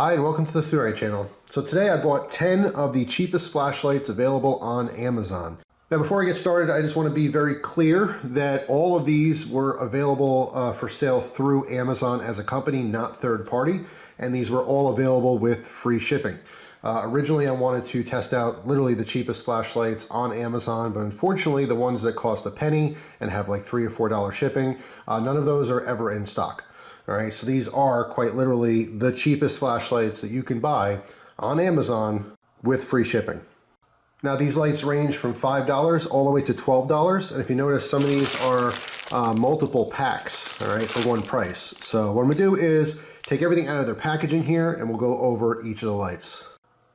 Hi and welcome to the ThruNite channel. So today I bought 10 of the cheapest flashlights available on Amazon. Now before I get started, I just want to be very clear that all of these were available for sale through Amazon as a company, not third party, and these were all available with free shipping. Originally I wanted to test out literally the cheapest flashlights on Amazon, but unfortunately the ones that cost a penny and have like $3 or $4 shipping, none of those are ever in stock. All right, so these are quite literally the cheapest flashlights that you can buy on Amazon with free shipping. Now these lights range from $5 all the way to $12, and if you notice, some of these are multiple packs, all right, for one price. So what I'm gonna do is take everything out of their packaging here and we'll go over each of the lights.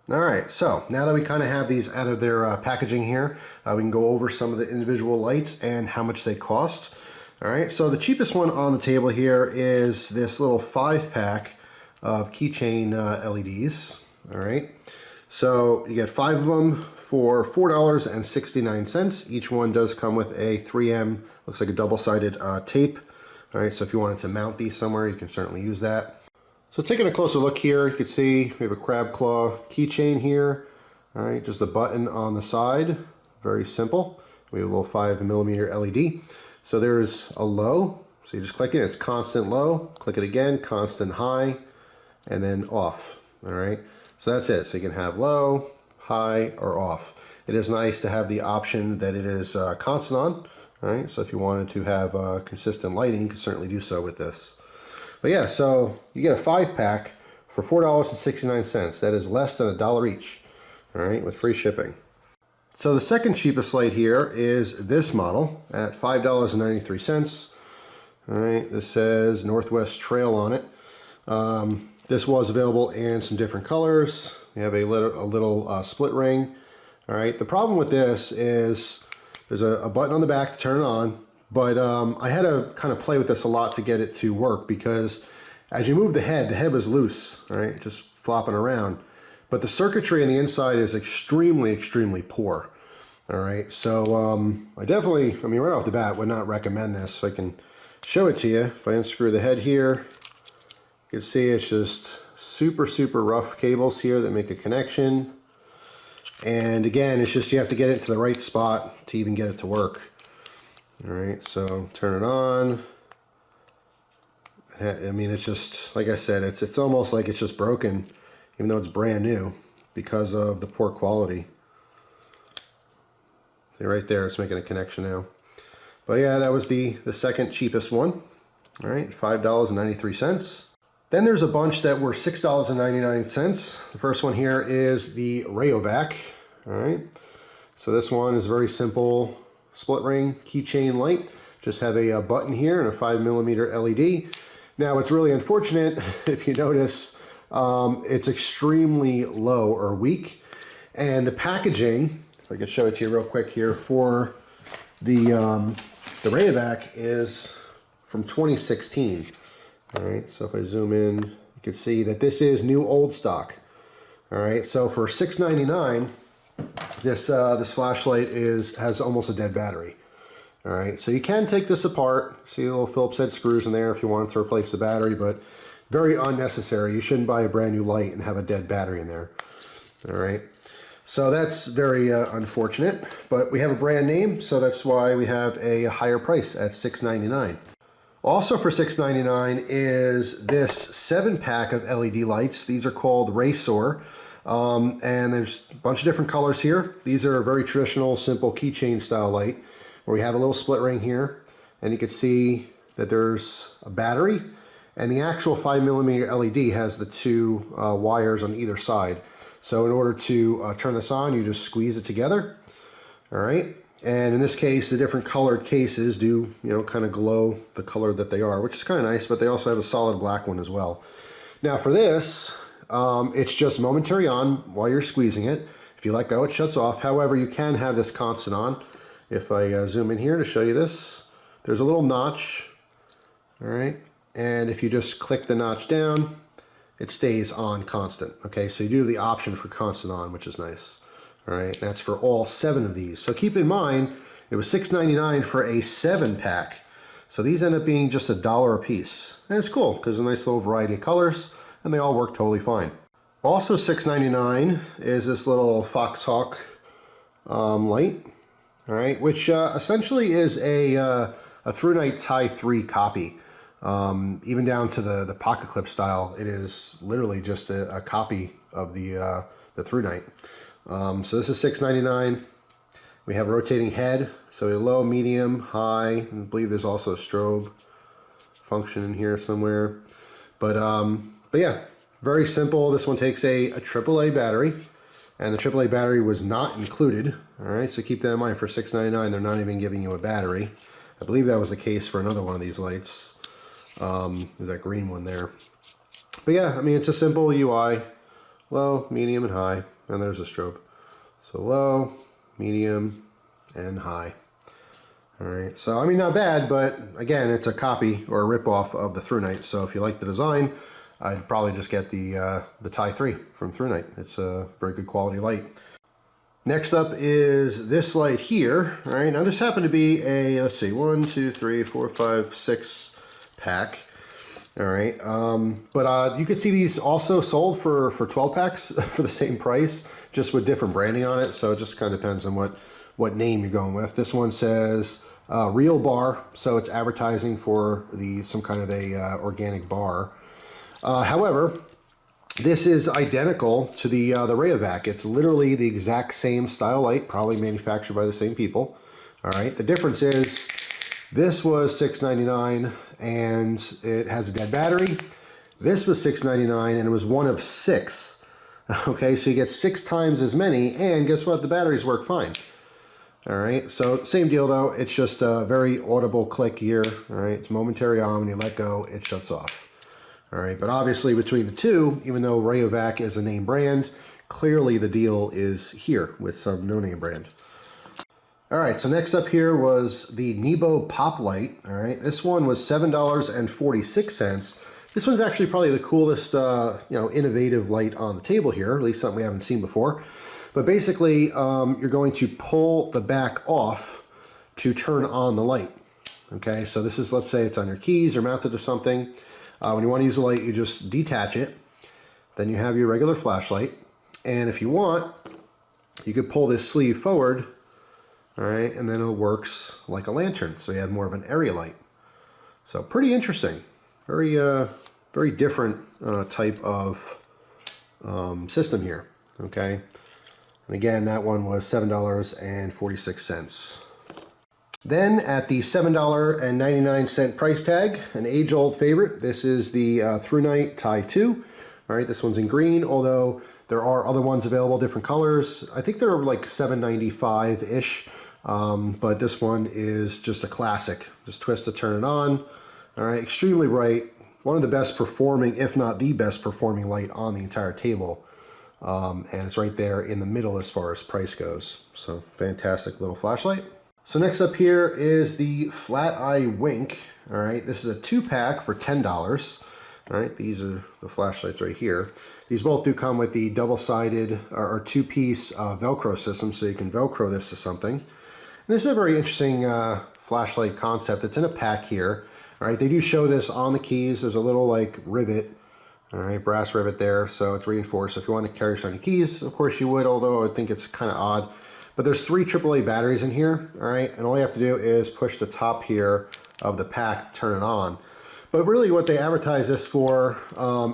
All right, so now that we kind of have these out of their packaging here, we can go over some of the individual lights and how much they cost. All right, so the cheapest one on the table here is this little 5-pack of Keychain LEDs. All right, so you get 5 of them for $4.69. Each one does come with a 3M, looks like a double-sided tape. All right, so if you wanted to mount these somewhere, you can certainly use that. So taking a closer look here, you can see we have a crab claw keychain here. All right, just a button on the side, very simple. We have a little 5mm LED. So there's a low, so you just click it, it's constant low, click it again, constant high, and then off, all right? So that's it, so you can have low, high, or off. It is nice to have the option that it is constant on, all right? So if you wanted to have consistent lighting, you can certainly do so with this. But yeah, so you get a 5-pack for $4.69. That is less than $1 each, all right, with free shipping. So the second cheapest light here is this model at $5.93. All right, this says Northwest Trail on it. This was available in some different colors. You have a little split ring. All right, the problem with this is there's a button on the back to turn it on, but I had to kind of play with this a lot to get it to work because as you move the head was loose, all right, just flopping around. But the circuitry on the inside is extremely poor. All right, so I mean, right off the bat, would not recommend this. If I can show it to you, if I unscrew the head here, you can see it's just super rough cables here that make a connection. And again, it's just you have to get it to the right spot to even get it to work. All right, so turn it on. I mean, it's just, like I said, it's almost like it's just broken, even though it's brand new, because of the poor quality. See right there, it's making a connection now. But yeah, that was the second cheapest one. All right, $5.93. Then there's a bunch that were $6.99. The first one here is the Rayovac. All right, so this one is very simple, split ring keychain light. Just have a button here and a 5mm LED. Now, it's really unfortunate if you notice. It's extremely low or weak, and the packaging, if I could show it to you real quick here, for the Rayovac is from 2016. All right, so if I zoom in, you can see that this is new old stock. All right, so for $6.99, this flashlight has almost a dead battery. All right, so you can take this apart. See the little Phillips head screws in there if you want to replace the battery, but very unnecessary. You shouldn't buy a brand new light and have a dead battery in there. All right, so that's very unfortunate, but we have a brand name, so that's why we have a higher price at $6.99. Also for $6.99 is this 7-pack of LED lights. These are called Ricor, and there's a bunch of different colors here. These are a very traditional, simple keychain style light, where we have a little split ring here, and you can see that there's a battery, and the actual 5mm LED has the 2 wires on either side. So in order to turn this on, you just squeeze it together. All right, and in this case, the different colored cases do, kind of glow the color that they are, which is kind of nice, but they also have a solid black one as well. Now for this, it's just momentary on while you're squeezing it. If you let go, it shuts off. However, you can have this constant on. If I zoom in here to show you this, there's a little notch, all right? And if you just click the notch down, it stays on constant, okay? So you do have the option for constant on, which is nice, all right? That's for all 7 of these. So keep in mind, it was $6.99 for a 7-pack. So these end up being just $1 a piece. And it's cool, because a nice little variety of colors. and they all work totally fine. Also $6.99 is this little Foxhawk light, all right, which essentially is a ThruNite Tie 3 copy. Even down to the pocket clip style, it is literally just a copy of the ThruNite. So this is $6.99. We have a rotating head, so a low, medium, high, and I believe there's also a strobe function in here somewhere. But yeah, very simple. This one takes a AAA battery, and the AAA battery was not included. All right, so keep that in mind. For $6.99, they're not even giving you a battery. I believe that was the case for another one of these lights. There's that green one there. But yeah, I mean, it's a simple UI. Low, medium, and high. And there's a strobe. So low, medium, and high. All right, so I mean, not bad, but again, it's a copy or a ripoff of the ThruNite. So if you like the design, I'd probably just get the Tie 3 from ThruNite. It's a very good quality light. Next up is this light here. All right, now this happened to be a, let's see, 1, 2, 3, 4, 5, 6 pack. All right, but you could see these also sold for 12 packs for the same price, just with different branding on it. So it just kind of depends on what name you're going with. This one says Real Bar, so it's advertising for some kind of a organic bar. However, this is identical to the Rayovac. It's literally the exact same style light, probably manufactured by the same people. All right, the difference is this was $6.99 and it has a dead battery. This was $6.99 and it was one of 6. Okay, so you get 6 times as many, and guess what? The batteries work fine. All right, so same deal though. It's just a very audible click here. All right, it's momentary on. When you let go, it shuts off. All right, but obviously between the two, even though Rayovac is a name brand, clearly the deal is here with some no-name brand. All right, so next up here was the Nebo Pop Light. All right, this one was $7.46. This one's actually probably the coolest, innovative light on the table here, at least something we haven't seen before. But basically, you're going to pull the back off to turn on the light. Okay, so this is, let's say it's on your keys or mounted to something. When you want to use the light, you just detach it. Then you have your regular flashlight. And if you want, you could pull this sleeve forward, all right, and then it works like a lantern. So you have more of an area light. So pretty interesting. Very, very different type of system here, okay? And again, that one was $7.46. Then at the $7.99 price tag, an age-old favorite. This is the ThruNite Tie 2. All right, this one's in green, although there are other ones available, different colors. I think they're like $7.95-ish, but this one is just a classic. Just twist to turn it on. All right, extremely bright. One of the best performing, if not the best performing light on the entire table. And it's right there in the middle as far as price goes. So fantastic little flashlight. So next up here is the Flat Eye Wink. All right, this is a 2-pack for $10. All right, these are the flashlights right here. These both do come with the double-sided or 2-piece Velcro system, so you can Velcro this to something. And this is a very interesting flashlight concept. It's in a pack here. All right, they do show this on the keys. There's a little like rivet, all right, brass rivet there, so it's reinforced. If you want to carry this on your keys, of course you would, although I think it's kind of odd. But there's 3 AAA batteries in here, all right? And all you have to do is push the top here of the pack, turn it on. But really what they advertise this for,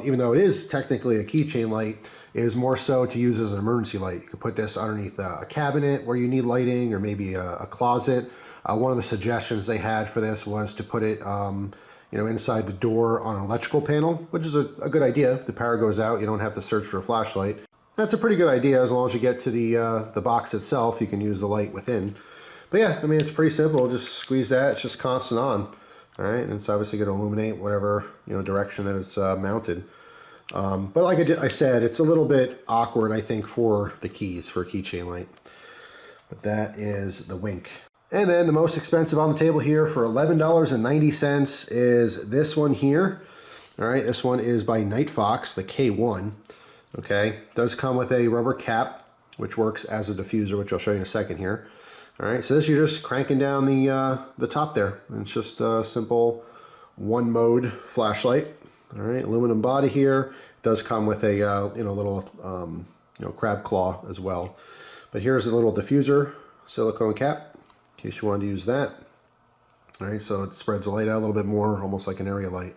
even though it is technically a keychain light, is more so to use as an emergency light. You could put this underneath a cabinet where you need lighting, or maybe a closet. One of the suggestions they had for this was to put it inside the door on an electrical panel, which is a good idea. If the power goes out, you don't have to search for a flashlight. That's a pretty good idea. As long as you get to the box itself, you can use the light within. But yeah, I mean, it's pretty simple. Just squeeze that. It's just constant on. All right, and it's obviously going to illuminate whatever direction that it's mounted. But like I said, it's a little bit awkward, I think, for the keys, for a keychain light. But that is the Wink. And then the most expensive on the table here for $11.90 is this one here. All right, this one is by Night Fox, the K1. Okay, does come with a rubber cap, which works as a diffuser, which I'll show you in a second here. All right, so this you're just cranking down the top there. And it's just a simple 1-mode flashlight. All right, aluminum body here. It does come with a little crab claw as well. But here's a little diffuser silicone cap in case you wanted to use that. All right, so it spreads the light out a little bit more, almost like an area light.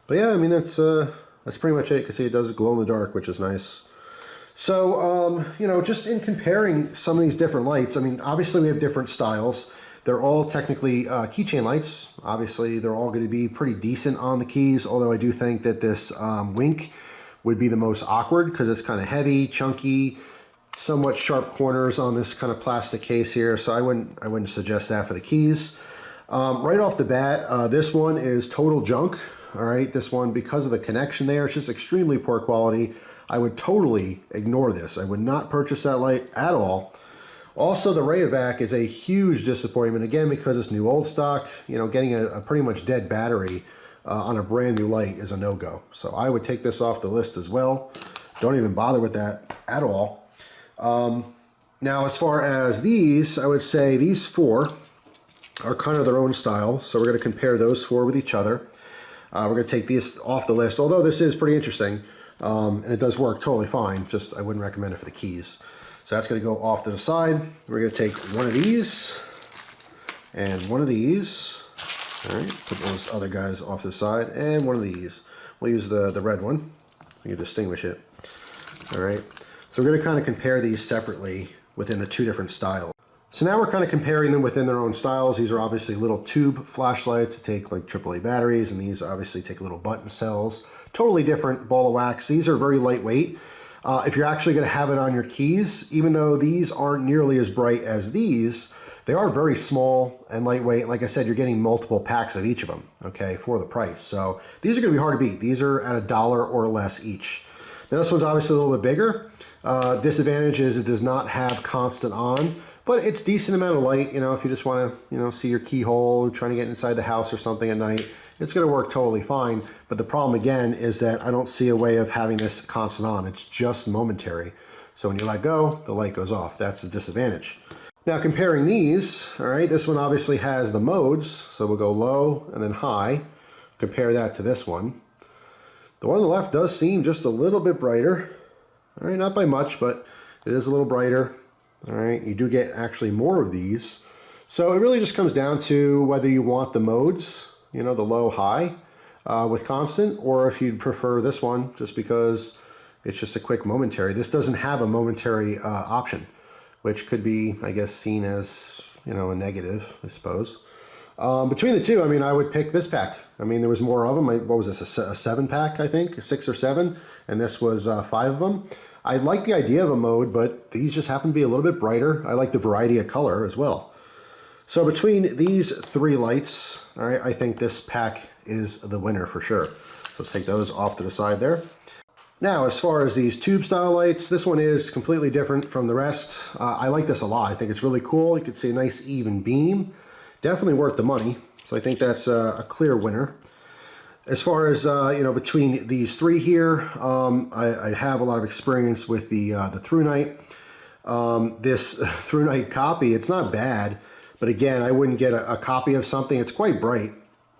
But yeah, I mean, that's pretty much it. You can see it does glow in the dark, which is nice. So, just in comparing some of these different lights, I mean, obviously we have different styles. They're all technically keychain lights. Obviously, they're all going to be pretty decent on the keys, although I do think that this Wink would be the most awkward because it's kind of heavy, chunky, somewhat sharp corners on this kind of plastic case here, so I wouldn't suggest that for the keys. Right off the bat, this one is total junk. All right, this one, because of the connection there, it's just extremely poor quality. I would totally ignore this. I would not purchase that light at all. Also, the Rayovac is a huge disappointment, again, because it's new old stock. Getting a pretty much dead battery on a brand new light is a no-go. So I would take this off the list as well. Don't even bother with that at all. Now, as far as these, I would say these four are kind of their own style. So we're going to compare those four with each other. We're going to take these off the list, although this is pretty interesting. And it does work totally fine. Just I wouldn't recommend it for the keys. So that's going to go off to the side. We're going to take one of these and one of these. All right, put those other guys off to the side, and one of these. We'll use the red one. We can distinguish it. All right. So we're going to kind of compare these separately within the two different styles. So now we're kind of comparing them within their own styles. These are obviously little tube flashlights that take like AAA batteries, and these obviously take little button cells. Totally different ball of wax. These are very lightweight. If you're actually going to have it on your keys, even though these aren't nearly as bright as these, they are very small and lightweight. Like I said, you're getting multiple packs of each of them, okay, for the price. So these are going to be hard to beat. These are at $1 or less each. Now this one's obviously a little bit bigger. Disadvantage is it does not have constant on, but it's decent amount of light. If you just want to, see your keyhole, trying to get inside the house or something at night, it's going to work totally fine. But the problem again is that I don't see a way of having this constant on. It's just momentary. So when you let go, the light goes off. That's the disadvantage. Now comparing these, all right, this one obviously has the modes. So we'll go low and then high. Compare that to this one. The one on the left does seem just a little bit brighter. All right, not by much, but it is a little brighter. All right, you do get actually more of these. So it really just comes down to whether you want the modes, the low, high with constant, or if you'd prefer this one just because it's just a quick momentary. This doesn't have a momentary option, which could be, I guess, seen as, a negative, I suppose. Between the two, I mean, I would pick this pack. I mean, there was more of them. What was this, a 7-pack, I think? 6 or 7, and this was 5 of them. I like the idea of a mode, but these just happen to be a little bit brighter. I like the variety of color as well. So between these 3 lights, all right, I think this pack is the winner for sure. So let's take those off to the side there. Now, as far as these tube style lights, this one is completely different from the rest. I like this a lot. I think it's really cool. You can see a nice even beam. Definitely worth the money. So I think that's a clear winner. As far as, between these 3 here, I have a lot of experience with the ThruNite. This ThruNite copy, it's not bad, but again, I wouldn't get a copy of something. It's quite bright,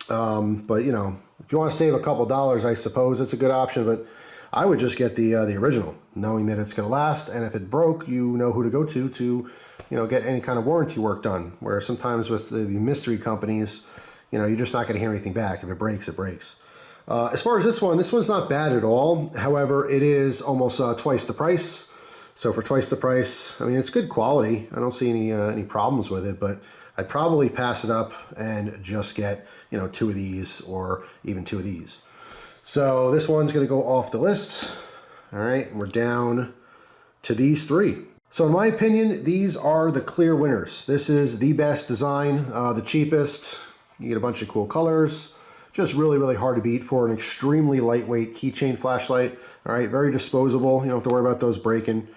but if you want to save a couple dollars, I suppose it's a good option, but I would just get the original, knowing that it's going to last, and if it broke, you know who to go to get any kind of warranty work done, where sometimes with the mystery companies, you're just not going to hear anything back. If it breaks, it breaks. As far as this one's not bad at all. However, it is almost twice the price. So for twice the price, I mean, it's good quality. I don't see any problems with it, but I'd probably pass it up and just get, 2 of these or even 2 of these. So this one's going to go off the list. All right, we're down to these 3. So in my opinion, these are the clear winners. This is the best design, the cheapest. You get a bunch of cool colors. Just really, really hard to beat for an extremely lightweight keychain flashlight. All right, very disposable. You don't have to worry about those breaking.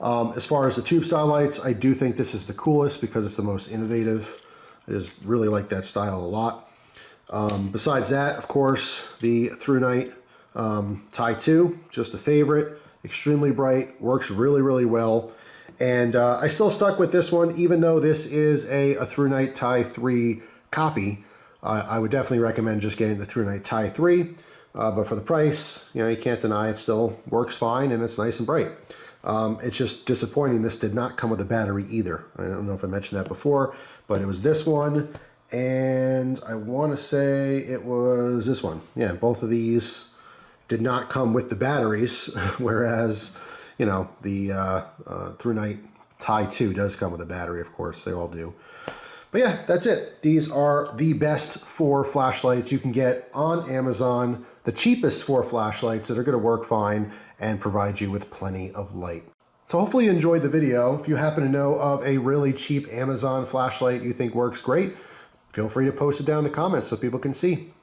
As far as the tube style lights, I do think this is the coolest because it's the most innovative. I just really like that style a lot. Besides that, of course, the ThruNite Tie 2, just a favorite. Extremely bright, works really, really well. And I still stuck with this one, even though this is a ThruNite Tie 3 copy. I would definitely recommend just getting the ThruNite Tie 3. But for the price, you know, you can't deny it still works fine and it's nice and bright. It's just disappointing this did not come with a battery either. I don't know if I mentioned that before, but it was this one, and I want to say it was this one. Yeah, both of these did not come with the batteries, whereas, you know, the ThruNite Tie 2 does come with a battery, of course. They all do. But yeah, that's it. These are the best 4 flashlights you can get on Amazon. The cheapest 4 flashlights that are going to work fine and provide you with plenty of light. So hopefully you enjoyed the video. If you happen to know of a really cheap Amazon flashlight you think works great, feel free to post it down in the comments so people can see.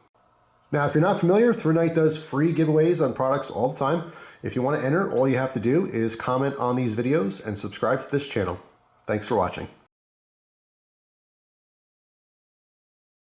Now, if you're not familiar, ThruNite does free giveaways on products all the time. If you want to enter, all you have to do is comment on these videos and subscribe to this channel. Thanks for watching.